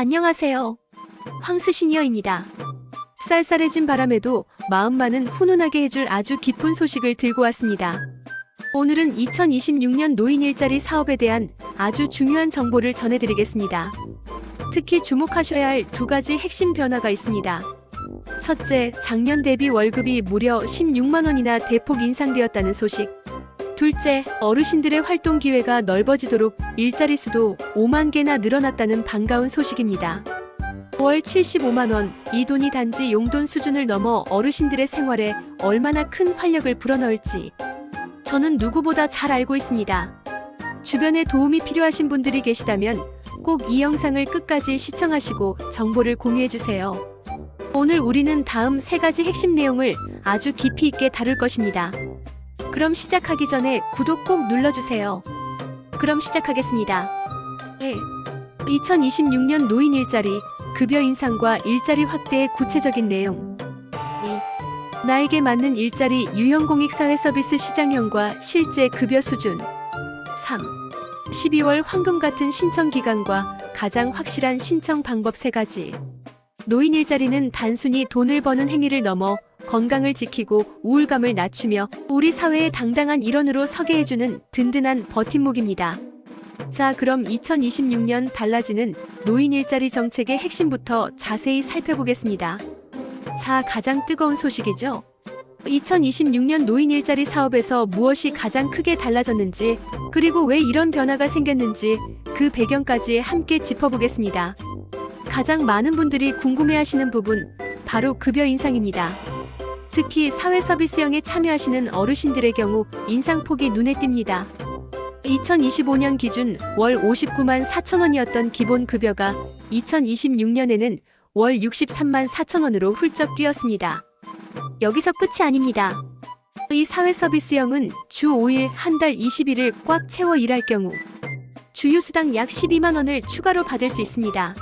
안녕하세요. 황스 시니어입니다. 쌀쌀해진 바람에도 마음만은 훈훈하게 해줄 아주 기쁜 소식을 들고 왔습니다. 오늘은 2026년 노인 일자리 사업에 대한 아주 중요한 정보를 전해드리겠습니다. 특히 주목하셔야 할 두 가지 핵심 변화가 있습니다. 첫째, 작년 대비 월급이 무려 16만 원이나 대폭 인상되었다는 소식. 둘째, 어르신들의 활동 기회가 넓어지도록 일자리 수도 5만 개나 늘어났다는 반가운 소식입니다. 월 75만 원, 이 돈이 단지 용돈 수준을 넘어 어르신들의 생활에 얼마나 큰 활력을 불어넣을지 저는 누구보다 잘 알고 있습니다. 주변에 도움이 필요하신 분들이 계시다면 꼭 이 영상을 끝까지 시청하시고 정보를 공유해주세요. 오늘 우리는 다음 세 가지 핵심 내용을 아주 깊이 있게 다룰 것입니다. 그럼 시작하기 전에 구독 꼭 눌러주세요. 그럼 시작하겠습니다. 1. 2026년 노인 일자리, 급여 인상과 일자리 확대의 구체적인 내용. 2. 나에게 맞는 일자리 유형 공익 사회서비스 시장형과 실제 급여 수준. 3. 12월 황금 같은 신청 기간과 가장 확실한 신청 방법 3가지. 노인 일자리는 단순히 돈을 버는 행위를 넘어 건강을 지키고 우울감을 낮추며 우리 사회의 당당한 일원으로 서게 해주는 든든한 버팀목입니다. 자, 그럼 2026년 달라지는 노인 일자리 정책의 핵심부터 자세히 살펴보겠습니다. 자, 가장 뜨거운 소식이죠. 2026년 노인 일자리 사업에서 무엇이 가장 크게 달라졌는지, 그리고 왜 이런 변화가 생겼는지 그 배경까지 함께 짚어보겠습니다. 가장 많은 분들이 궁금해하시는 부분, 바로 급여 인상입니다. 특히 사회서비스형에 참여하시는 어르신들의 경우 인상폭이 눈에 띕니다. 2025년 기준 월 59만 4천 원이었던 기본급여가 2026년에는 월 63만 4천 원으로 훌쩍 뛰었습니다. 여기서 끝이 아닙니다. 이 사회서비스형은 주 5일 한 달 20일을 꽉 채워 일할 경우 주휴수당 약 12만 원을 추가로 받을 수 있습니다.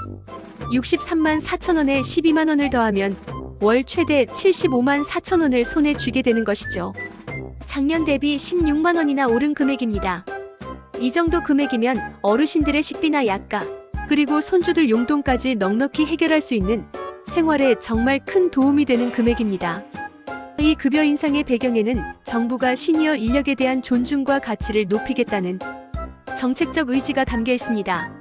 63만 4천 원에 12만 원을 더하면 월 최대 75만 4천 원을 손에 쥐게 되는 것이죠. 작년 대비 16만 원이나 오른 금액입니다. 이 정도 금액이면 어르신들의 식비나 약가, 그리고 손주들 용돈까지 넉넉히 해결할 수 있는 생활에 정말 큰 도움이 되는 금액입니다. 이 급여 인상의 배경에는 정부가 시니어 인력에 대한 존중과 가치를 높이겠다는 정책적 의지가 담겨 있습니다.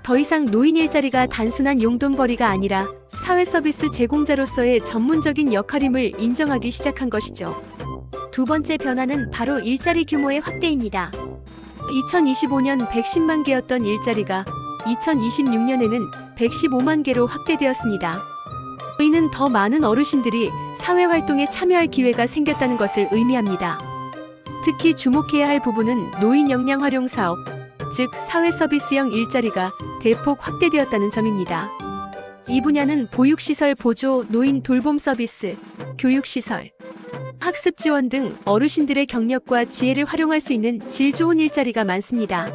더 이상 노인 일자리가 단순한 용돈벌이가 아니라 사회서비스 제공자로서의 전문적인 역할임을 인정하기 시작한 것이죠. 두 번째 변화는 바로 일자리 규모의 확대입니다. 2025년 110만 개였던 일자리가 2026년에는 115만 개로 확대되었습니다. 이는 더 많은 어르신들이 사회활동에 참여할 기회가 생겼다는 것을 의미합니다. 특히 주목해야 할 부분은 노인 역량 활용 사업, 즉 사회서비스형 일자리가 대폭 확대되었다는 점입니다. 이 분야는 보육시설 보조, 노인 돌봄 서비스, 교육시설, 학습 지원 등 어르신들의 경력과 지혜를 활용할 수 있는 질 좋은 일자리가 많습니다.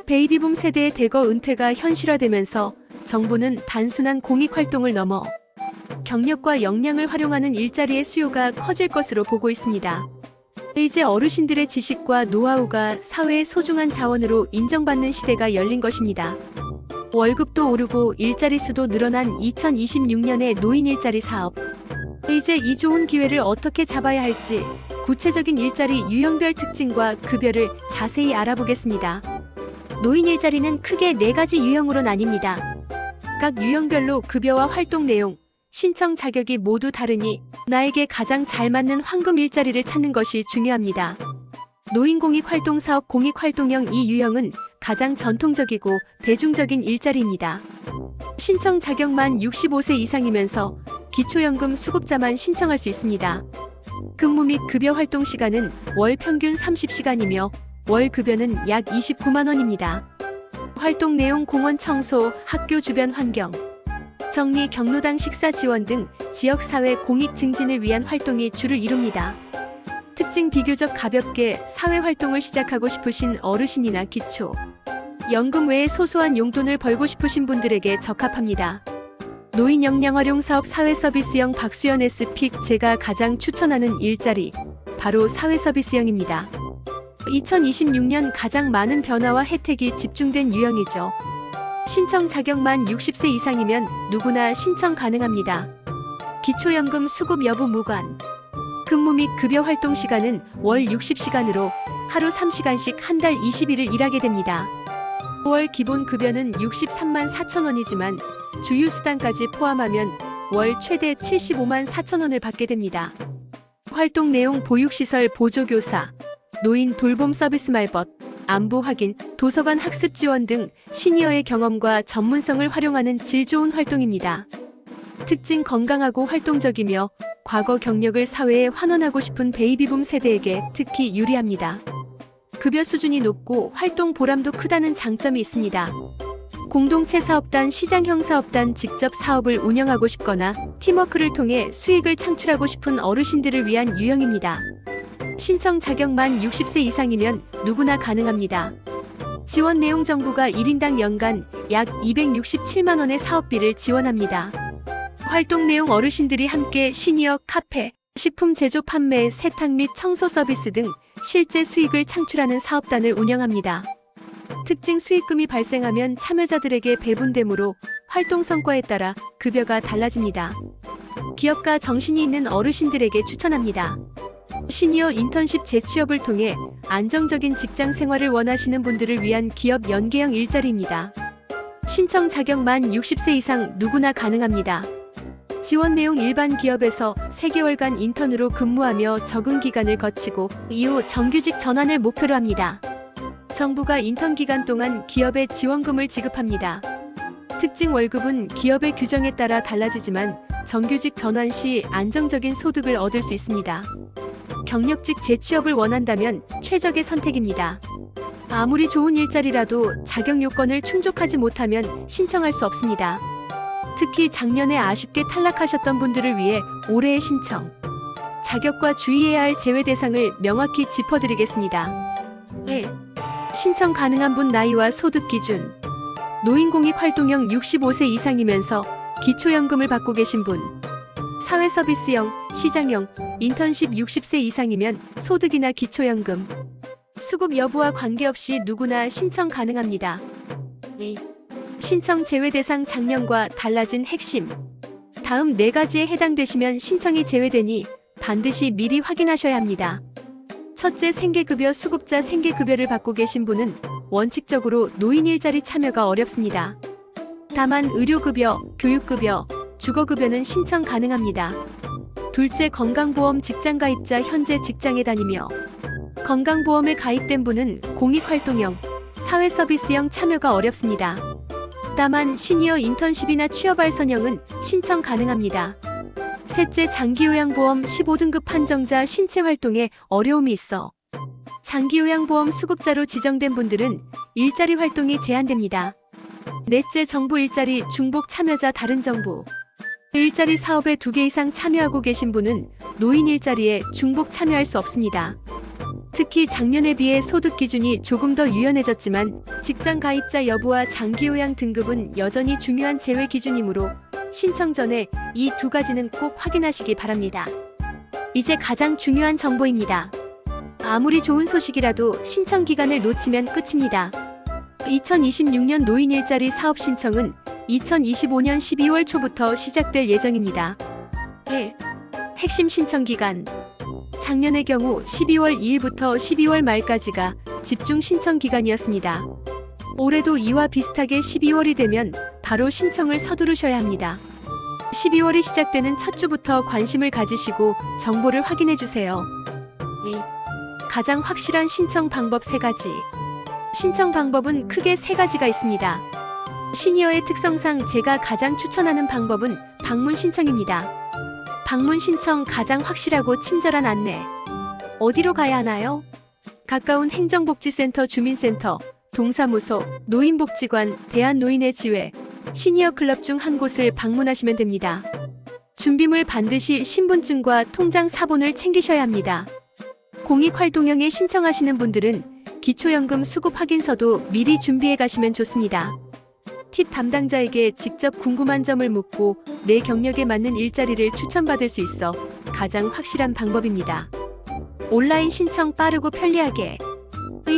베이비붐 세대의 대거 은퇴가 현실화되면서 정부는 단순한 공익활동을 넘어 경력과 역량을 활용하는 일자리의 수요가 커질 것으로 보고 있습니다. 이제 어르신들의 지식과 노하우가 사회의 소중한 자원으로 인정받는 시대가 열린 것입니다. 월급도 오르고 일자리 수도 늘어난 2026년의 노인 일자리 사업. 이제 이 좋은 기회를 어떻게 잡아야 할지 구체적인 일자리 유형별 특징과 급여를 자세히 알아보겠습니다. 노인 일자리는 크게 4가지 유형으로 나뉩니다. 각 유형별로 급여와 활동 내용, 신청 자격이 모두 다르니 나에게 가장 잘 맞는 황금 일자리를 찾는 것이 중요합니다. 노인공익활동사업 공익활동형 이 유형은 가장 전통적이고 대중적인 일자리입니다. 신청 자격만 65세 이상이면서 기초연금 수급자만 신청할 수 있습니다. 근무 및 급여 활동 시간은 월 평균 30시간이며 월 급여는 약 29만 원입니다. 활동 내용 공원 청소, 학교 주변 환경, 정리, 경로당 식사 지원 등 지역사회 공익 증진을 위한 활동이 주를 이룹니다. 특징 비교적 가볍게 사회활동을 시작하고 싶으신 어르신이나 기초 연금 외에 소소한 용돈을 벌고 싶으신 분들에게 적합합니다. 노인 역량 활용 사업 사회서비스형 박수연 S픽 제가 가장 추천하는 일자리 바로 사회서비스형입니다. 2026년 가장 많은 변화와 혜택이 집중된 유형이죠. 신청 자격만 60세 이상이면 누구나 신청 가능합니다. 기초연금 수급 여부 무관. 근무 및 급여 활동 시간은 월 60시간으로 하루 3시간씩 한 달 20일을 일하게 됩니다. 월 기본 급여는 63만 4천 원이지만 주휴수당까지 포함하면 월 최대 75만 4천 원을 받게 됩니다. 활동 내용 보육시설 보조교사, 노인 돌봄 서비스 말벗, 안부 확인, 도서관 학습 지원 등 시니어의 경험과 전문성을 활용하는 질 좋은 활동입니다. 특징 건강하고 활동적이며 과거 경력을 사회에 환원하고 싶은 베이비붐 세대에게 특히 유리합니다. 급여 수준이 높고 활동 보람도 크다는 장점이 있습니다. 공동체 사업단, 시장형 사업단 직접 사업을 운영하고 싶거나 팀워크를 통해 수익을 창출하고 싶은 어르신들을 위한 유형입니다. 신청 자격만 60세 이상이면 누구나 가능합니다. 지원 내용 정부가 1인당 연간 약 267만 원의 사업비를 지원합니다. 활동 내용 어르신들이 함께 시니어 카페, 식품 제조 판매, 세탁 및 청소 서비스 등 실제 수익을 창출하는 사업단을 운영합니다. 특징 수익금이 발생하면 참여자들에게 배분되므로 활동 성과에 따라 급여가 달라집니다. 기업가 정신이 있는 어르신들에게 추천합니다. 시니어 인턴십 재취업을 통해 안정적인 직장 생활을 원하시는 분들을 위한 기업 연계형 일자리입니다. 신청 자격만 60세 이상 누구나 가능합니다. 지원 내용 일반 기업에서 3개월간 인턴으로 근무하며 적응 기간을 거치고 이후 정규직 전환을 목표로 합니다. 정부가 인턴 기간 동안 기업에 지원금을 지급합니다. 특징 월급은 기업의 규정에 따라 달라지지만 정규직 전환 시 안정적인 소득을 얻을 수 있습니다. 경력직 재취업을 원한다면 최적의 선택입니다. 아무리 좋은 일자리라도 자격 요건을 충족하지 못하면 신청할 수 없습니다. 특히 작년에 아쉽게 탈락하셨던 분들을 위해 올해의 신청, 자격과 주의해야 할 제외 대상을 명확히 짚어드리겠습니다. 1. 신청 가능한 분 나이와 소득 기준. 노인공익 활동형 65세 이상이면서 기초연금을 받고 계신 분. 사회서비스형, 시장형, 인턴십 60세 이상이면 소득이나 기초연금, 수급 여부와 관계없이 누구나 신청 가능합니다. 2. 신청 제외 대상 작년과 달라진 핵심. 다음 4가지에 해당되시면 신청이 제외되니 반드시 미리 확인하셔야 합니다. 첫째, 생계급여 수급자. 생계급여를 받고 계신 분은 원칙적으로 노인 일자리 참여가 어렵습니다. 다만 의료급여, 교육급여, 주거급여는 신청 가능합니다. 둘째, 건강보험 직장가입자. 현재 직장에 다니며 건강보험에 가입된 분은 공익활동형, 사회서비스형 참여가 어렵습니다. 다만 시니어 인턴십이나 취업알선형은 신청 가능합니다. 셋째, 장기요양보험 15등급 한정자. 신체활동에 어려움이 있어 장기요양보험 수급자로 지정된 분들은 일자리 활동이 제한됩니다. 넷째, 정부 일자리 중복 참여자. 다른 정부 일자리 사업에 2개 이상 참여하고 계신 분은 노인 일자리에 중복 참여할 수 없습니다. 특히 작년에 비해 소득 기준이 조금 더 유연해졌지만 직장 가입자 여부와 장기요양 등급은 여전히 중요한 제외 기준이므로 신청 전에 이 2가지는 꼭 확인하시기 바랍니다. 이제 가장 중요한 정보입니다. 아무리 좋은 소식이라도 신청 기간을 놓치면 끝입니다. 2026년 노인 일자리 사업 신청은 2025년 12월 초부터 시작될 예정입니다. 1. 핵심 신청 기간. 작년의 경우 12월 2일부터 12월 말까지가 집중 신청 기간이었습니다. 올해도 이와 비슷하게 12월이 되면 바로 신청을 서두르셔야 합니다. 12월이 시작되는 첫 주부터 관심을 가지시고 정보를 확인해 주세요. 2. 가장 확실한 신청 방법 3가지. 신청 방법은 크게 3가지가 있습니다. 시니어의 특성상 제가 가장 추천하는 방법은 방문 신청입니다. 방문 신청 가장 확실하고 친절한 안내. 어디로 가야 하나요? 가까운 행정복지센터, 주민센터, 동사무소, 노인복지관, 대한노인의 지회, 시니어 클럽 중 한 곳을 방문하시면 됩니다. 준비물 반드시 신분증과 통장 사본을 챙기셔야 합니다. 공익활동형에 신청하시는 분들은 기초연금 수급 확인서도 미리 준비해 가시면 좋습니다. 팁 담당자에게 직접 궁금한 점을 묻고 내 경력에 맞는 일자리를 추천받을 수 있어 가장 확실한 방법입니다. 온라인 신청 빠르고 편리하게.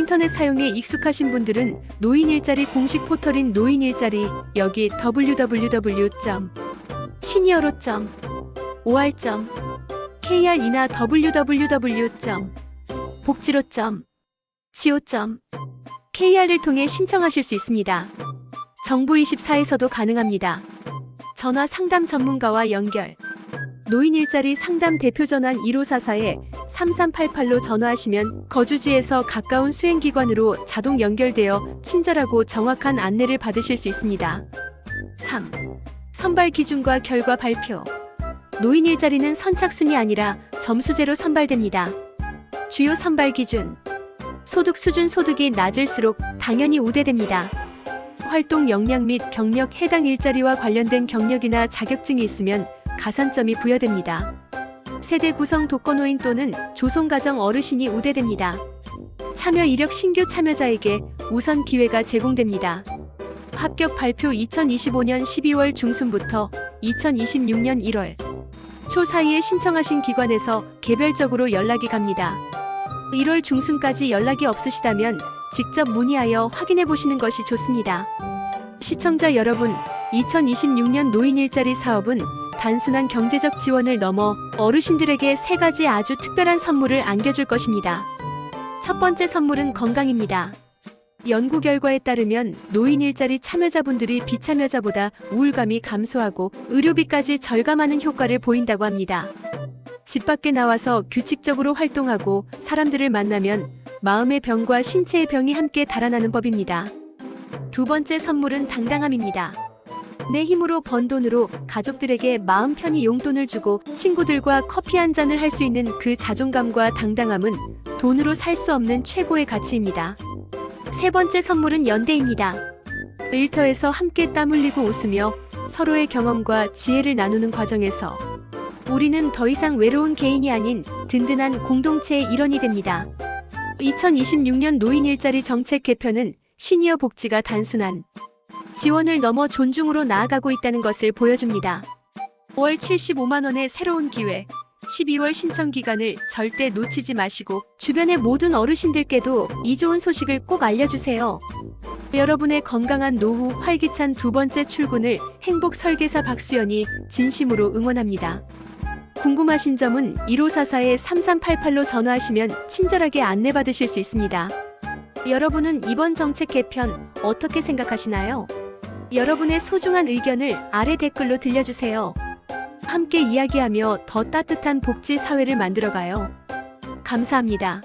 인터넷 사용에 익숙하신 분들은 노인 일자리 공식 포털인 노인 일자리, 여기 www.senior.or.kr이나 www.복지로.co.kr을 통해 신청하실 수 있습니다. 정부24에서도 가능합니다. 전화 상담 전문가와 연결. 노인 일자리 상담 대표 전환 1544-3388로 전화하시면 거주지에서 가까운 수행기관으로 자동 연결되어 친절하고 정확한 안내를 받으실 수 있습니다. 3. 선발 기준과 결과 발표. 노인 일자리는 선착순이 아니라 점수제로 선발됩니다. 주요 선발 기준. 소득 수준. 소득이 낮을수록 당연히 우대됩니다. 활동 역량 및 경력. 해당 일자리와 관련된 경력이나 자격증이 있으면 가산점이 부여됩니다. 세대 구성. 독거노인 또는 조손가정 어르신이 우대됩니다. 참여 이력. 신규 참여자에게 우선 기회가 제공됩니다. 합격 발표 2025년 12월 중순부터 2026년 1월 초 사이에 신청하신 기관에서 개별적으로 연락이 갑니다. 1월 중순까지 연락이 없으시다면 직접 문의하여 확인해 보시는 것이 좋습니다. 시청자 여러분, 2026년 노인 일자리 사업은 단순한 경제적 지원을 넘어 어르신들에게 3가지 아주 특별한 선물을 안겨줄 것입니다. 첫 번째 선물은 건강입니다. 연구 결과에 따르면 노인 일자리 참여자분들이 비참여자보다 우울감이 감소하고 의료비까지 절감하는 효과를 보인다고 합니다. 집 밖에 나와서 규칙적으로 활동하고 사람들을 만나면 마음의 병과 신체의 병이 함께 달아나는 법입니다. 두 번째 선물은 당당함입니다. 내 힘으로 번 돈으로 가족들에게 마음 편히 용돈을 주고 친구들과 커피 한 잔을 할 수 있는 그 자존감과 당당함은 돈으로 살 수 없는 최고의 가치입니다. 세 번째 선물은 연대입니다. 일터에서 함께 땀 흘리고 웃으며 서로의 경험과 지혜를 나누는 과정에서 우리는 더 이상 외로운 개인이 아닌 든든한 공동체의 일원이 됩니다. 2026년 노인 일자리 정책 개편은 시니어 복지가 단순한 지원을 넘어 존중으로 나아가고 있다는 것을 보여줍니다. 월 75만 원의 새로운 기회, 12월 신청 기간을 절대 놓치지 마시고 주변의 모든 어르신들께도 이 좋은 소식을 꼭 알려주세요. 여러분의 건강한 노후, 활기찬 두 번째 출근을 행복 설계사 박수연이 진심으로 응원합니다. 궁금하신 점은 1544-3388로 전화하시면 친절하게 안내받으실 수 있습니다. 여러분은 이번 정책 개편 어떻게 생각하시나요? 여러분의 소중한 의견을 아래 댓글로 들려주세요. 함께 이야기하며 더 따뜻한 복지 사회를 만들어가요. 감사합니다.